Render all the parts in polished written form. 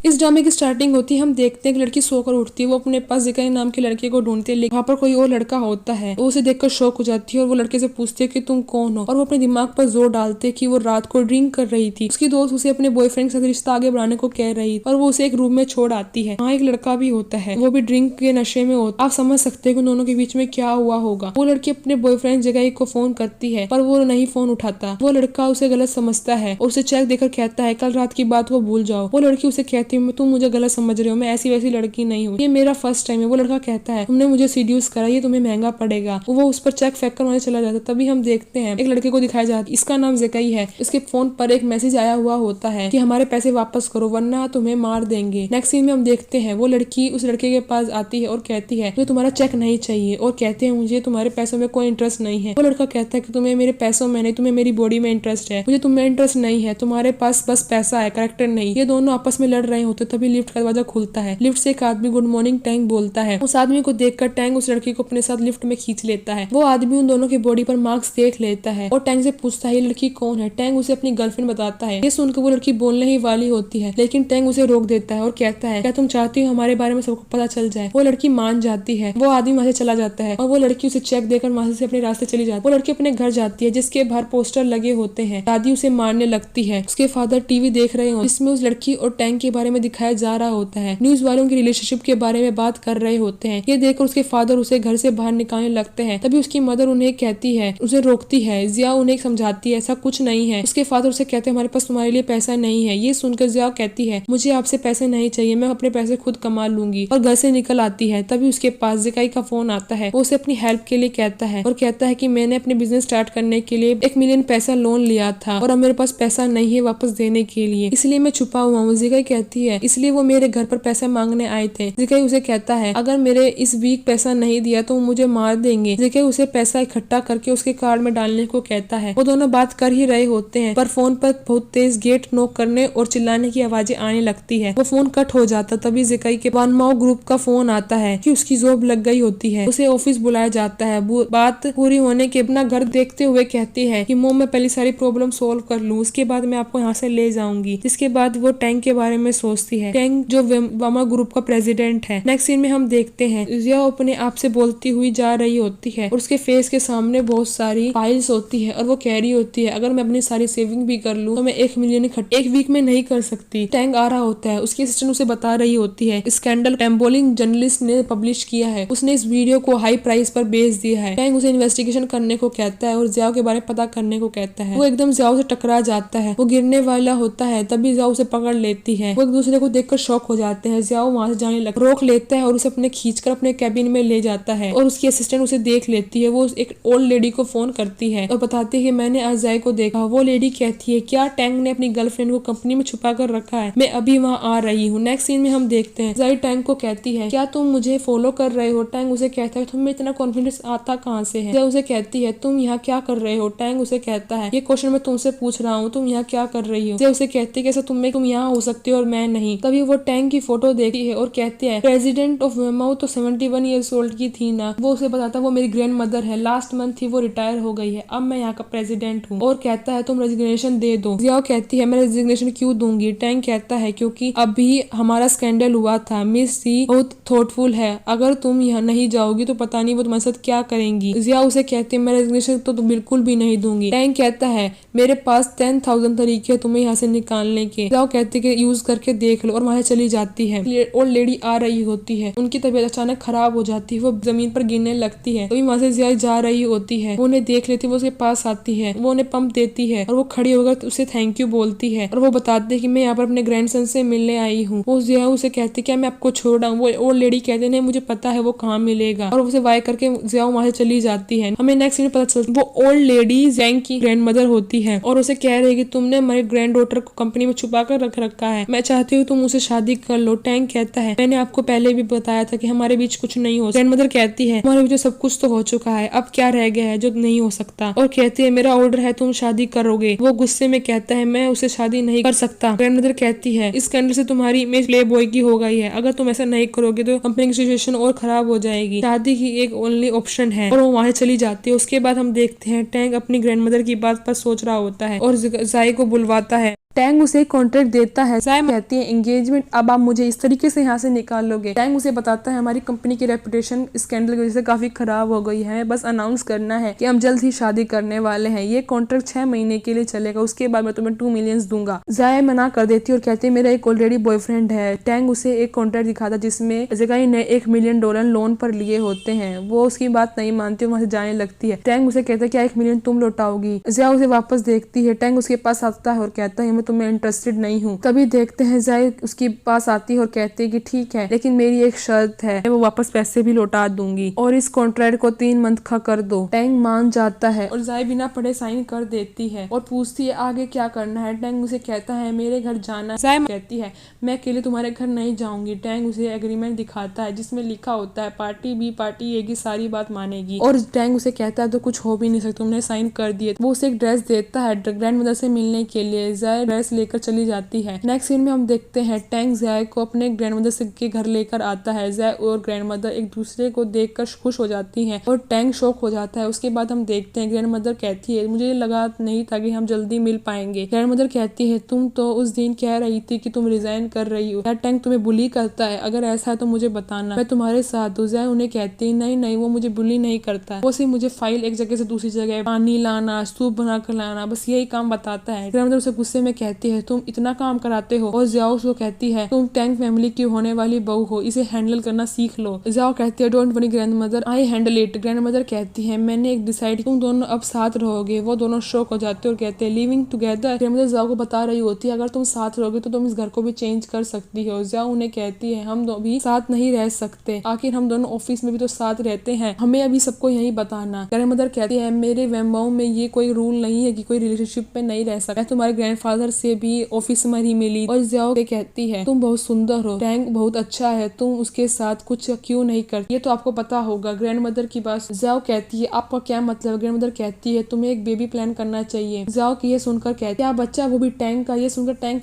इस ड्रामे की स्टार्टिंग होती है, हम देखते हैं कि लड़की सोकर उठती है, वो अपने पास जिकाई नाम के लड़के को ढूंढती है, लेकिन वहाँ पर कोई और लड़का होता है। वो उसे देखकर शॉक हो जाती है और वो लड़के से पूछती है कि तुम कौन हो, और वो अपने दिमाग पर जोर डालते हैं कि वो रात को ड्रिंक कर रही थी। उसकी दोस्त उसे अपने बॉयफ्रेंड के साथ रिश्ता आगे बढ़ाने को कह रही और वो उसे एक रूम में छोड़ आती है। वहाँ एक लड़का भी होता है, वो भी ड्रिंक के नशे में होता है। आप समझ सकते हैं कि दोनों के बीच में क्या हुआ होगा। वो लड़की अपने बॉयफ्रेंड जगाई को फोन करती है पर वो नहीं फोन उठाता। वो लड़का उसे गलत समझता है और उसे चेक देकर कहता है कल रात की बात वो भूल जाओ। वो लड़की उसे कहती है तुम मुझे गलत समझ रहे हो, मैं ऐसी वैसी लड़की नहीं हूँ, ये मेरा फर्स्ट टाइम है। वो लड़का कहता है तुमने मुझे सीड्यूस करा, ये तुम्हें महंगा पड़ेगा। वो उस पर चेक फेंक कर वहां चला जाता है। तभी हम देखते हैं एक लड़के को दिखाया जाता है, इसका नाम ज़ेकाई है। इसके फोन पर एक मैसेज आया हुआ होता है कि हमारे पैसे वापस करो वरना तुम्हें मार देंगे। नेक्स्ट सीन में हम देखते हैं वो लड़की उस लड़के के पास आती है और कहती है मुझे तुम्हारा चेक नहीं चाहिए, और कहते हैं मुझे तुम्हारे पैसों में कोई इंटरेस्ट नहीं है। वो लड़का कहता है कि तुम्हें मेरे पैसों में नहीं, तुम्हें मेरी बॉडी में इंटरेस्ट है, मुझे तुम्हें इंटरेस्ट नहीं है, तुम्हारे पास बस पैसा है, करेक्टर नहीं। ये दोनों आपस में लड़ रहे होते तभी लिफ्ट का दरवाजा खुलता है। लिफ्ट से एक आदमी गुड मॉर्निंग टैंक बोलता है। उस आदमी को देखकर टैंक उस लड़की को अपने साथ लिफ्ट में खींच लेता है। वो आदमी उन दोनों की बॉडी पर मार्क्स देख लेता है और टैंक से पूछता है ये लड़की कौन है। टैंक उसे अपनी गर्लफ्रेंड बताता है। ये सुनकर वो लड़की बोलने ही वाली होती है, लेकिन टैंक उसे रोक देता है और कहता है क्या तुम चाहती हो हमारे बारे में सबको पता चल जाए। वो लड़की मान जाती है। वो आदमी वहां से चला जाता है और वो लड़की उसे चेक देकर वहां से अपने रास्ते चली जाती है। वो लड़की अपने घर जाती है जिसके बाहर पोस्टर लगे होते हैं। दादी उसे मारने लगती है। उसके फादर टीवी देख रहे हो जिसमें उस लड़की और टैंक के बारे में दिखाया जा रहा होता है। न्यूज वालों की रिलेशनशिप के बारे में बात कर रहे होते हैं। ये देखकर उसके फादर उसे घर से बाहर निकालने लगते हैं। तभी उसकी मदर उन्हें कहती है, उसे रोकती है। जिया उन्हें समझाती है ऐसा कुछ नहीं है। उसके फादर उसे कहते हैं हमारे पास तुम्हारे लिए पैसा नहीं है। ये सुनकर जिया कहती है मुझे आपसे पैसे नहीं चाहिए, मैं अपने पैसे खुद कमा लूंगी, और घर से निकल आती है। तभी उसके पास ज़ेकाई का फोन आता है। वो उसे अपनी हेल्प के लिए कहता है और कहता है कि मैंने अपने बिजनेस स्टार्ट करने के लिए 1 मिलियन पैसा लोन लिया था और अब मेरे पास पैसा नहीं है वापस देने के लिए, इसलिए मैं छुपा हुआ हूँ। ज़ेकाई कहती है इसलिए वो मेरे घर पर पैसा मांगने आए थे। ज़ेकाई उसे कहता है अगर मेरे इस वीक पैसा नहीं दिया तो मुझे मार देंगे। ज़ेकाई उसे पैसा इकट्ठा करके उसके कार्ड में डालने को कहता है। वो दोनों बात कर ही रहे होते हैं पर फोन पर बहुत तेज गेट नॉक करने और चिल्लाने की आवाजें आने लगती है। वो फोन कट हो जाता तभी ज़ेकाई के वानमाओ ग्रुप का फोन आता है कि उसकी जॉब लग गई होती है। उसे ऑफिस बुलाया जाता है। बात पूरी होने के अपना घर देखते हुए कहती है कि मोम मैं पहले सारी प्रॉब्लम सोल्व कर लूँ, उसके बाद मैं आपको यहाँ से ले जाऊंगी। जिसके बाद वो टैंक के बारे में सोचती है। टैंक जो वामा ग्रुप का प्रेसिडेंट है। नेक्स्ट सीन में हम देखते हैं जिया अपने आप से बोलती हुई जा रही होती है और उसके फेस के सामने बहुत सारी फाइल्स होती है और वो कह रही होती है अगर मैं अपनी सारी सेविंग भी कर लूँ तो मैं 1 मिलियन इकट्ठा 1 वीक में नहीं कर सकती। टैंक आ रहा होता है। उसकी असिस्टेंट उसे बता रही होती है स्कैंडल टेम्बोलिंग जर्नलिस्ट ने पब्लिश किया है, उसने इस वीडियो को हाई प्राइस पर बेच दिया है। टैंक उसे इन्वेस्टिगेशन करने को कहता है और जियाओ के बारे में पता करने को कहता है। वो एकदम जियाओ से टकरा जाता है। वो गिरने वाला होता है तभी जियाओ उसे पकड़ लेती है। वो एक दूसरे को देखकर शॉक हो जाते हैं। जियाओ वहां से जाने लग रोक लेता है और उसे अपने खींचकर अपने कैबिन में ले जाता है और उसकी असिस्टेंट उसे देख लेती है। वो एक ओल्ड लेडी को फोन करती है और बताती है कि मैंने आज जिया को देखा। वो लेडी कहती है क्या टैंक ने अपनी गर्लफ्रेंड को कंपनी में छुपा कर रखा है, मैं अभी वहाँ आ रही हूँ। नेक्स्ट सीन में हम देखते हैं जिया टैंक को कहती है क्या तुम मुझे फॉलो कर रहे हो। टैंक उसे कहता है तुम्हें इतना कॉन्फिडेंस आता कहाँ से है। जिया उसे कहती है तुम यहाँ क्या कर रहे हो। टैंक उसे कहता है ये क्वेश्चन मैं तुमसे पूछ रहा हूँ, तुम यहाँ क्या कर रही हो। जिया उसे कहती है कैसे तुम यहाँ हो सकते हो और मैं नहीं। तभी वो टैंक की फोटो देखती है और कहती है प्रेसिडेंट ऑफ वेमाउ तो 71 ईयर्स ओल्ड की थी ना। वो उसे बताता है वो मेरी ग्रैंड मदर है, लास्ट मंथ ही वो रिटायर हो गई है, अब मैं यहाँ का प्रेसिडेंट हूँ। और कहता है तुम रेजिग्नेशन दे दो। जिया कहती है मैं रेजिग्नेशन क्यों दूंगी। टैंक कहता है क्योंकि अभी हमारा स्कैंडल हुआ था, मिस सी बहुत थॉटफुल है, अगर तुम यहाँ नहीं जाओगी तो पता नहीं वो तुम्हारे साथ क्या करेंगी। जिया उसे कहती है मैं रेजिग्नेशन तो बिल्कुल भी नहीं दूंगी। टैंक कहता है मेरे पास 10,000 तरीके तुम्हें यहाँ से निकालने के। जिया कहती है कि यूज करके देख लो और वहां चली जाती है। ओल्ड लेडी आ रही होती है, उनकी तबीयत अचानक खराब हो जाती है, वो जमीन पर गिरने लगती है। तभी वहां से जिया जा रही होती है। वो उन्हें देख लेती है, वो उसके पास आती है, वो उन्हें पंप देती है और वो खड़ी होकर उसे थैंक यू बोलती है और वो बताते है कि मैं यहाँ पर अपने ग्रैंडसन से मिलने आई हूँ। वो जिया उसे कहती है क्या मैं आपको छोड़ आऊँ। वो ओल्ड लेडी कहते नहीं मुझे पता है वो कहाँ मिलेगा और उसे वाई करके जिया वहां से चली जाती है। हमें नेक्स्ट में पता चलता वो ओल्ड लेडी जिया की ग्रैंड मदर होती है और उसे कह रही है कि तुमने हमारे ग्रैंड डॉटर को कंपनी में छुपा कर रख रखा है, मैं चाहती हूँ तुम उसे शादी कर लो। टैंक कहता है मैंने आपको पहले भी बताया था कि हमारे बीच कुछ नहीं हो। ग्रैंड मदर कहती है हमारे बीच सब कुछ तो हो चुका है, अब क्या रह गया है जो नहीं हो सकता। और कहती है मेरा ऑर्डर है तुम शादी करोगे। वो गुस्से में कहता है मैं उसे शादी नहीं कर सकता। ग्रैंड मदर कहती है इस स्कैंडल से तुम्हारी इमेज प्ले बॉय की हो गई है, अगर तुम ऐसा नहीं करोगे तो कंपनी की सिचुएशन और खराब हो जाएगी, शादी ही एक ओनली ऑप्शन है। और वो वहां चली जाती है। उसके बाद हम देखते हैं टैंक अपनी ग्रैंड मदर की बात पर सोच रहा होता है और जिया को बुलवाता है। टैंग उसे कॉन्ट्रैक्ट देता है। जाय कहती है एंगेजमेंट अब आप मुझे इस तरीके से यहाँ से निकाल लोगे। टैंग उसे बताता है हमारी कंपनी की रेपुटेशन स्कैंडल की वजह से काफी खराब हो गई है, बस अनाउंस करना है कि हम जल्द ही शादी करने वाले हैं। ये कॉन्ट्रैक्ट 6 महीने के लिए चलेगा, उसके बाद मैं तुम्हें 2 मिलियन दूंगा। जाय मना कर देती है और कहती है मेरा एक ऑलरेडी बॉयफ्रेंड है। टैंग उसे एक कॉन्ट्रैक्ट दिखाता जिसमें जगह ने $1 मिलियन लोन पर लिए होते हैं। वो उसकी बात नहीं मानती, वहां से जाने लगती है। टैंग उसे कहता है क्या 1 मिलियन तुम लौटाओगी? जया उसे वापस देखती है। टैंग उसके पास आता है और कहता है मैं तुम्हें इंटरेस्टेड नहीं हूँ। तभी देखते हैं जाय उसके पास आती है और कहती है कि ठीक है लेकिन मेरी एक शर्त है, मैं वो वापस पैसे भी लौटा दूंगी और इस कॉन्ट्रैक्ट को 3 मंथ का कर दो। टैंग मान जाता है और जाय बिना पढ़े साइन कर देती है और पूछती है आगे क्या करना है। टैंग उसे कहता है मेरे घर जाना। जाय कहती है मैं अकेले तुम्हारे घर नहीं जाऊंगी। टैंग उसे एग्रीमेंट दिखाता है जिसमें लिखा होता है पार्टी बी पार्टी ए की सारी बात मानेगी। और टैंग उसे कहता है तो कुछ हो भी नहीं सकता, तुमने साइन कर दिए। वो उसे एक ड्रेस देता है ग्रैंड मदर से मिलने के लिए। जाय ड्रेस लेकर चली जाती है। नेक्स्ट सीन में हम देखते हैं टैंग जाय को अपने ग्रैंड मदर से के घर लेकर आता है। जाय और ग्रैंड मदर एक दूसरे को देखकर खुश हो जाती हैं और टैंग शॉक हो जाता है। उसके बाद हम देखते हैं ग्रैंड मदर कहती है मुझे लगा नहीं था कि हम जल्दी मिल पाएंगे। ग्रैंड मदर कहती है तुम तो उस दिन कह रही थी कि तुम रिजाइन कर रही हो। क्या टैंग तुम्हें बुली करता है? अगर ऐसा है तो मुझे बताना, मैं तुम्हारे साथ हूँ। जाय उन्हें कहती है नहीं नहीं वो मुझे बुली नहीं करता है, वो सिर्फ मुझे फाइल एक जगह से दूसरी जगह पानी लाना सूप बना कर लाना बस यही काम बताता है। ग्रैंड मदर उसे गुस्से में कहती है तुम इतना काम कराते हो। और जाओ उसको कहती है तुम टैंग फैमिली की होने वाली बहू हो, इसे हैंडल करना सीख लो। जाओ कहती है don't worry grand mother I handle it. Grand mother कहती है मैंने एक डिसाइड, तुम दोनों अब साथ रहोगे। वो दोनों शॉक हो जाते हैं और कहते हैं लिविंग टुगेदर। ग्रैंड मदर जाओ को बता रही होती है अगर तुम साथ रहोगे तो तुम इस घर को भी चेंज कर सकती हो। जाओ उन्हें कहती है हम भी साथ नहीं रह सकते, आखिर हम दोनों ऑफिस में भी तो साथ रहते हैं, हमें अभी सबको यही बताना। ग्रैंड मदर कहती है मेरे वेम्बाओं में ये कोई रूल नहीं है कि कोई रिलेशनशिप में नहीं रह सकता, मैं तुम्हारे ग्रैंडफादर से भी ऑफिस में ही मिली। और जाओ कहती है तुम बहुत सुंदर हो, टैंग बहुत अच्छा है, तुम उसके साथ कुछ क्यों नहीं करती, ये तो आपको पता होगा। ग्रैंड मदर की बात जाओ कहती है आपका क्या मतलब? ग्रैंड मदर कहती है तुम्हें एक बेबी प्लान करना चाहिए। जाओ की ये सुनकर कहती है क्या बच्चा, वो भी टैंग का? ये सुनकर टैंग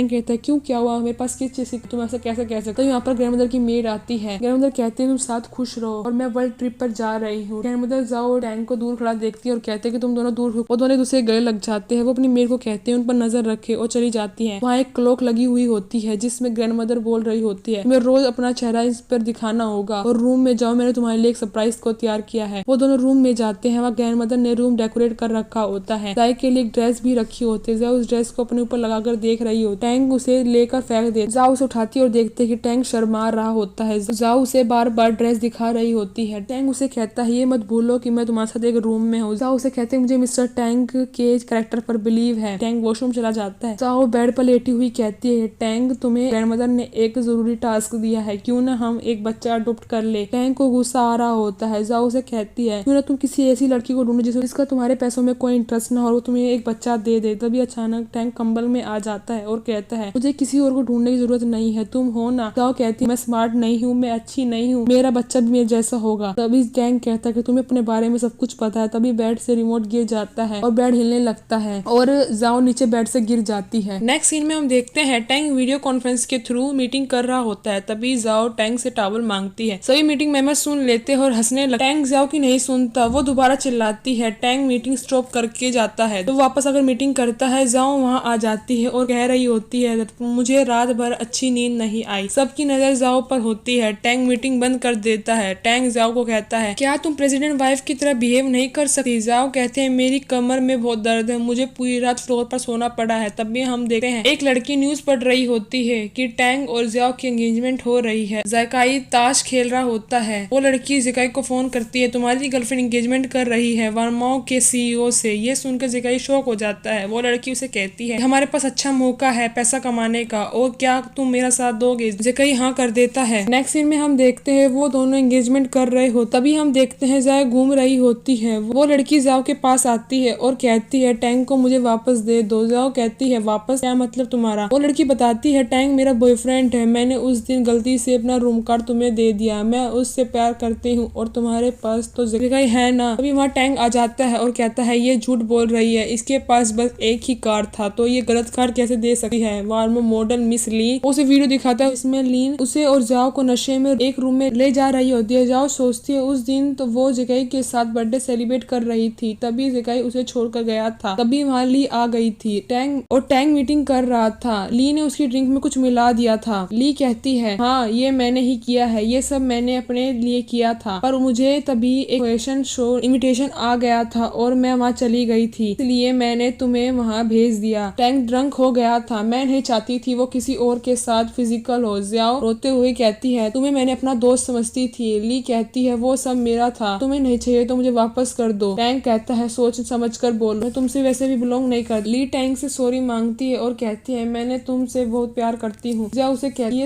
कहता है क्यों क्या हुआ, मेरे पास किस चीज की, तुम ऐसा कैसे कह सकते हो? यहाँ पर ग्रैंड मदर की मेड आती है। ग्रैंड मदर कहती है तुम साथ खुश रहो और मैं वर्ल्ड ट्रिप पर जा रही हूँ। ग्रैंड मदर जाओ टैंग को दूर खड़ा देखती है और कहते हैं कि तुम दोनों दूर हो। वो दोनों दूसरे गले लग जाते हैं। वो अपनी मेड को कहते हैं उन पर नजर रखे और चली जाती है। वहाँ एक क्लॉक लगी हुई होती है जिसमें ग्रैंड मदर बोल रही होती है तुम्हें रोज अपना चेहरा इस पर दिखाना होगा और रूम में जाओ, मैंने तुम्हारे लिए एक सरप्राइज को तैयार किया है। वो दोनों रूम में जाते हैं। वहाँ ग्रैंड मदर ने रूम डेकोरेट कर रखा होता है। जाय के लिए एक ड्रेस भी रखी होती है। जाय उस ड्रेस को अपने ऊपर लगाकर देख रही होती है। टैंग उसे लेकर फेंक दे। जाओ उसे उठाती है और देखते है कि टैंग शर्मा रहा होता है। जाओ उसे बार बार ड्रेस दिखा रही होती है। टैंग उसे कहता है ये मत भूलो कि मैं तुम्हारे साथ एक रूम में हूँ। जाओ उसे कहते हैं मुझे मिस्टर टैंग के कैरेक्टर पर बिलीव है। टैंग वॉशरूम चला जाता है। जाओ बेड पर लेटी हुई कहती है टैंग तुम्हें ग्रैंडमदर ने एक जरूरी टास्क दिया है, क्यों ना हम एक बच्चा अडॉप्ट कर ले। टैंग को गुस्सा आ रहा होता है। जाओ उसे कहती है क्यों ना तुम किसी ऐसी लड़की को ढूंढो जिसका तुम्हारे पैसों में कोई इंटरेस्ट ना हो और वो तुम्हें एक बच्चा दे दे। तभी अचानक टैंग कंबल में आ जाता है और कहता है मुझे किसी और को ढूंढने की जरूरत नहीं है, तुम हो ना। जाओ कहती है मैं स्मार्ट नहीं हूँ, मैं अच्छी नहीं हूँ, मेरा बच्चा भी मेरे जैसा होगा। तभी टैंग कहता है कि तुम्हें अपने बारे में सब कुछ पता है। तभी बेड से रिमोट गिर जाता है और बेड हिलने लगता है और जाओ नीचे बेड से गिर जाती है। नेक्स्ट सीन में हम देखते हैं टैंग वीडियो कॉन्फ्रेंस के थ्रू मीटिंग कर रहा होता है। तभी जाओ टैंग से टॉवल मांगती है। सभी मीटिंग मेंबर्स सुन लेते हैं और हंसने लगते। टैंग जाओ की नहीं सुनता, वो दोबारा चिल्लाती है। टैंग मीटिंग स्टॉप करके जाता है तो वापस अगर मीटिंग करता है। जाओ वहाँ आ जाती है और कह रही होती है मुझे रात भर अच्छी नींद नहीं आई। सबकी नजर जाओ पर होती है। टैंग मीटिंग बंद कर देता है। टैंग जाओ को कहता है क्या तुम प्रेसिडेंट वाइफ की तरह बिहेव नहीं कर सकती? जाओ कहते हैं मेरी कमर में बहुत दर्द है, मुझे पूरी रात फ्लोर पर सोना पड़ा है। तभी हम देखते हैं एक लड़की न्यूज पढ़ रही होती है कि टैंग और जाओ की एंगेजमेंट हो रही है। ज़ायकाई ताश खेल रहा होता है। वो लड़की ज़ायकाई को फोन करती है तुम्हारी गर्लफ्रेंड एंगेजमेंट कर रही है वर्माओ के सीईओ से। ये सुनकर ज़ायकाई शॉक हो जाता है। वो लड़की उसे कहती है हमारे पास अच्छा मौका है पैसा कमाने का और क्या तुम मेरा साथ दोगे? ज़ायकाई हाँ कर देता है। नेक्स्ट सीन में हम देखते हैं वो दोनों एंगेजमेंट कर रहे हो। तभी हम देखते हैं जाय घूम रही होती है। वो लड़की जाओ के पास आती है और कहती है टैंग को मुझे वापस दे दो। जाओ कहती है वापस क्या मतलब तुम्हारा? वो लड़की बताती है टैंग मेरा बॉयफ्रेंड है, मैंने उस दिन गलती से अपना रूम कार्ड तुम्हें दे दिया, मैं उससे प्यार करती हूँ और तुम्हारे पास तो ज़ायकाई है ना। अभी वहाँ टैंग आ जाता है और कहता है ये झूठ बोल रही है, इसके पास बस एक ही कार्ड था तो ये गलत कार्ड कैसे दे सकती है। वार्मो मॉडल मिस लीन उसे वीडियो दिखाता है, इसमें लीन उसे और जाओ को नशे में एक रूम में ले जा रही होती है। जाओ सोचती है उस दिन तो वो ज़ायकाई के साथ बर्थडे सेलिब्रेट कर रही थी, तभी ज़ायकाई उसे छोड़कर गया था। तभी वहाँ ली आ गई थी। थी। टैंग मीटिंग कर रहा था। ली ने उसकी ड्रिंक में कुछ मिला दिया था। ली कहती है, हाँ ये मैंने ही किया है, ये सब मैंने अपने लिए किया था, पर मुझे तभी एक फैशन शो इनविटेशन आ गया था और मैं वहाँ चली गई थी, इसलिए मैंने तुम्हें वहाँ भेज दिया। टैंग ड्रंक हो गया था, मैं नहीं चाहती थी वो किसी और के साथ फिजिकल हो। ज़ियाओ रोते हुए कहती है, तुम्हें मैंने अपना दोस्त समझती थी। ली कहती है, वो सब मेरा था, तुम्हें नहीं चाहिए तो मुझे वापस कर दो। टैंग कहता है, सोच समझ कर बोलो, मैं तुमसे वैसे भी बिलोंग नहीं कर। ली टैंग से सॉरी मांगती है और कहती है, मैंने तुमसे बहुत प्यार करती हूँ। ज़ियाओ उसे कहती है,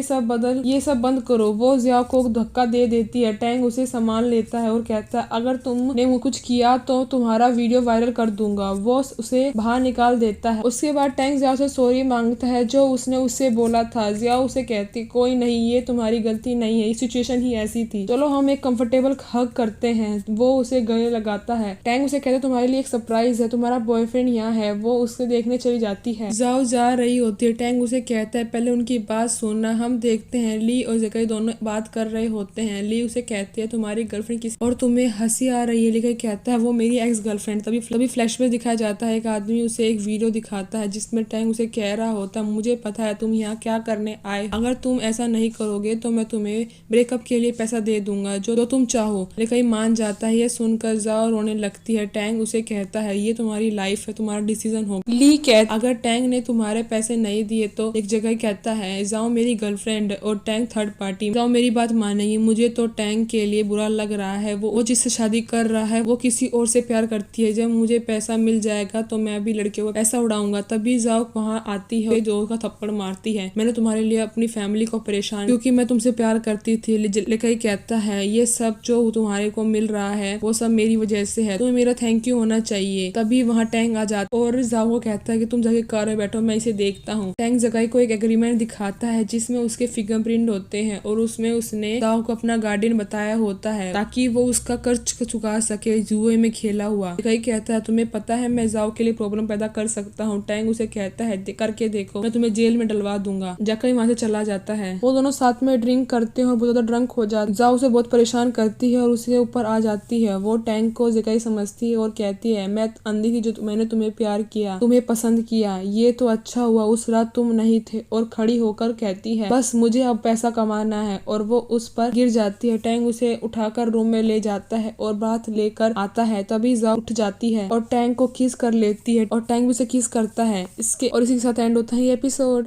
ये सब बंद करो। वो ज़ियाओ को धक्का दे देती है। टैंग उसे संभाल लेता है और कहता है, अगर तुमने कुछ किया तो तुम्हारा वीडियो वायरल कर दूंगा। वो उसे बाहर निकाल देता है। उसके बाद टैंग ज़ियाओ से सॉरी मांगता है जो उसने उससे बोला था। ज़ियाओ उसे कहती, कोई नहीं, ये तुम्हारी गलती नहीं है, ये सिचुएशन ही ऐसी थी, चलो हम एक कंफर्टेबल हग करते हैं। वो उसे गले लगाता है। टैंग उसे कहता है, तुम्हारे लिए एक सरप्राइज है, तुम्हारा बॉयफ्रेंड यहाँ है। वो उससे देखने चली जाती है। ज़ियाओ जा रही होती है। टैंग उसे कहता है, पहले उनकी बात सुनना। हम देखते हैं ली और ज़ेकाई दोनों बात कर रहे होते हैं। ली उसे कहती है, तुम्हारी गर्लफ्रेंड किस और तुम्हें हंसी आ रही है। ज़ेकाई कहता है, वो मेरी एक्स गर्लफ्रेंड। तभी फ्लैश में दिखाया जाता है, एक आदमी उसे एक वीडियो दिखाता है जिसमें टैंग उसे कह रहा होता, मुझे पता है तुम यहाँ क्या करने आए, अगर तुम ऐसा नहीं करोगे तो मैं तुम्हें ब्रेकअप के लिए पैसा दे दूंगा जो तुम चाहो। ज़ेकाई मान जाता है। ये सुनकर ज़ियाओ रोने लगती है। टैंग उसे कहता है, ये तुम्हारी लाइफ है, तुम्हारा डिसीजन हो। ली कहता, अगर टैंग ने तुम्हारे पैसे नहीं दिए तो। एक जगह कहता है, ज़ियाओ मेरी गर्लफ्रेंड और टैंग थर्ड पार्टी, ज़ियाओ मेरी बात मानेगी। मुझे तो टैंग के लिए बुरा लग रहा है, वो जिससे शादी कर रहा है वो किसी और से प्यार करती है। जब मुझे पैसा मिल जाएगा तो मैं भी लड़के को पैसा उड़ाऊंगा। तभी ज़ियाओ वहाँ आती है, जोर का थप्पड़ मारती है, मैंने तुम्हारे लिए अपनी फैमिली को परेशान क्योंकि मैं तुमसे प्यार करती थी। ज़ेकाई कहता है, ये सब जो तुम्हारे को मिल रहा है वो सब मेरी वजह से है, तुम्हें मेरा थैंक यू होना चाहिए। तभी वहाँ टैंग आ जाता और ज़ियाओ को कहता है कि तुम जाके कार में बैठो, मैं इसे देखता हूँ। टैंग ज़ेकाई को एक एग्रीमेंट दिखाता है जिसमें उसके फिंगरप्रिंट होते हैं और उसमें उसने ज़ियाओ को अपना गार्डियन बताया होता है ताकि वो उसका कर्ज चुका सके जुए में खेला हुआ। ज़ेकाई कहता है, तुम्हें पता है मैं ज़ियाओ के लिए प्रॉब्लम पैदा कर सकता हूँ। टैंग उसे कहता है, करके देखो, मैं तुम्हें जेल में डलवा दूंगा। ज़ेकाई वहाँ से चला जाता है। वो दोनों साथ में ड्रिंक करते हैं और बहुत ज्यादा ड्रंक हो जाते हैं। ज़ियाओ उसे बहुत परेशान करती है और उसके ऊपर आ जाती है। वो टैंग को ज़ेकाई समझती है और कहती है, मैं अंधी थी जो मैंने तुम्हें प्यार किया, तुम्हें पसंद किया, ये तो अच्छा हुआ उस रात तुम नहीं थे। और खड़ी होकर कहती है, बस मुझे अब पैसा कमाना है, और वो उस पर गिर जाती है। टैंग उसे उठाकर रूम में ले जाता है और बात लेकर आता है। तभी ज़ियाओ उठ जाती है और टैंग को किस कर लेती है और टैंग भी उसे किस करता है। इसी के साथ एंड होता है ये एपिसोड।